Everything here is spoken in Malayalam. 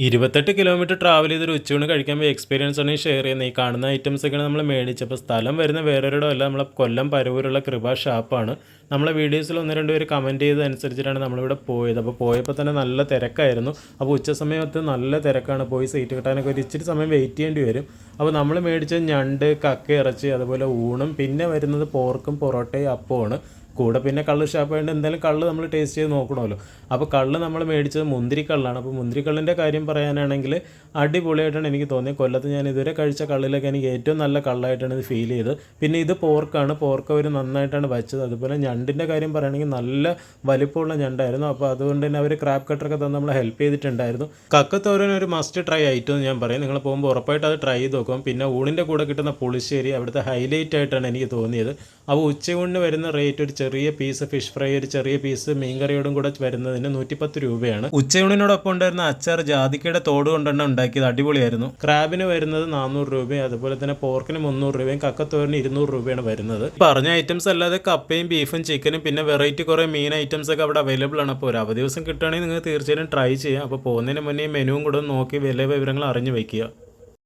28 കിലോമീറ്റർ ട്രാവൽ ചെയ്തൊരു ഉച്ചയൂണ് കഴിക്കാൻ പോയി എക്സ്പീരിയൻസ് ആണ് ഷെയർ ചെയ്യുന്നത്. ഈ കാണുന്ന ഐറ്റംസൊക്കെയാണ് നമ്മൾ മേടിച്ചപ്പോൾ സ്ഥലം വരുന്ന വേറൊരിടം അല്ല, നമ്മളെ കൊല്ലം പരവൂരുള്ള കൃപ ഷാപ്പാണ്. നമ്മളെ വീഡിയോസിൽ ഒന്ന് രണ്ട് പേര് കമൻറ്റ് ചെയ്തതനുസരിച്ചിട്ടാണ് നമ്മളിവിടെ പോയത്. അപ്പോൾ പോയപ്പോൾ തന്നെ നല്ല തിരക്കായിരുന്നു. അപ്പോൾ ഉച്ച സമയത്ത് നല്ല തിരക്കാണ്, പോയി സീറ്റ് കിട്ടാനൊക്കെ ഒരു ഇച്ചിരി സമയം വെയിറ്റ് ചെയ്യേണ്ടി വരും. അപ്പോൾ നമ്മൾ മേടിച്ച ഞണ്ട്, കക്ക ഇറച്ചി, അതുപോലെ ഊണും പിന്നെ വരുന്നത് പോർക്കും പൊറോട്ടയും അപ്പമാണ്. കൂടെ പിന്നെ കള്ള് ഷാപ്പായതുകൊണ്ട് എന്തായാലും കള്ള് നമ്മൾ ടേസ്റ്റ് ചെയ്ത് നോക്കണമല്ലോ. അപ്പോൾ കള്ള് നമ്മൾ മേടിച്ചത് മുന്തിരിക്കള്ളാണ്. അപ്പോൾ മുന്തിരിക്കള്ളിൻ്റെ കാര്യം പറയാനാണെങ്കിൽ അടിപൊളിയായിട്ടാണ് എനിക്ക് തോന്നിയത്. കൊല്ലത്ത് ഞാൻ ഇതുവരെ കഴിച്ച കള്ളിലൊക്കെ എനിക്ക് ഏറ്റവും നല്ല കള്ളായിട്ടാണ് ഇത് ഫീൽ ചെയ്തത്. പിന്നെ ഇത് പോർക്കാണ്, പോർക്ക് അവർ നന്നായിട്ടാണ് വച്ചത്. അതുപോലെ ഞണ്ടിൻ്റെ കാര്യം പറയുകയാണെങ്കിൽ നല്ല വലിപ്പമുള്ള ഞണ്ടായിരുന്നു. അപ്പോൾ അതുകൊണ്ട് തന്നെ അവർ ക്രാബ് കട്ടറൊക്കെ തന്ന് നമ്മളെ ഹെൽപ്പ് ചെയ്തിട്ടുണ്ടായിരുന്നു. കക്കത്തോരൻ ഒരു മസ്റ്റ് ട്രൈ ഐറ്റം എന്ന് ഞാൻ പറയും. നിങ്ങൾ പോകുമ്പോൾ ഉറപ്പായിട്ട് അത് ട്രൈ ചെയ്ത് നോക്കും. പിന്നെ ഊണിൻ്റെ കൂടെ കിട്ടുന്ന പുളിശ്ശേരി അവിടുത്തെ ഹൈലൈറ്റ് ആയിട്ടാണ് എനിക്ക് തോന്നിയത്. അപ്പോൾ ഉച്ചയൂണിന് വരുന്ന റേറ്റ് ഒരു ചെറിയ പീസ് ഫിഷ് ഫ്രൈ, ഒരു ചെറിയ പീസ് മീൻകറിയോടും കൂടെ വരുന്നതിന് 110 രൂപയാണ്. ഉച്ചയൂണിനോടൊപ്പം ഉണ്ടായിരുന്ന അച്ചാർ ജാതിക്കയുടെ തോട് കൊണ്ടാണ് ഉണ്ടാക്കിയത്, അടിപൊളിയായിരുന്നു. ക്രാബിന് വരുന്നത് 400 രൂപയും അതുപോലെ തന്നെ പോർക്കിന് 300 രൂപയും കക്കത്തോരന് 200 രൂപയാണ് വരുന്നത്. പറഞ്ഞ ഐറ്റംസ് അല്ലാതെ കപ്പയും ബീഫും ചിക്കനും പിന്നെ വെറൈറ്റി കുറേ മീൻ ഐറ്റംസ് ഒക്കെ അവിടെ അവൈലബിൾ ആണ്. അപ്പോൾ ഒരു അവധി ദിവസം കിട്ടുകയാണെങ്കിൽ നിങ്ങൾ തീർച്ചയായും ട്രൈ ചെയ്യാം. അപ്പോൾ പോകുന്നതിന് മുന്നേ മെനുവും കൂടെ നോക്കി വില വിവരങ്ങൾ അറിഞ്ഞു വയ്ക്കുക.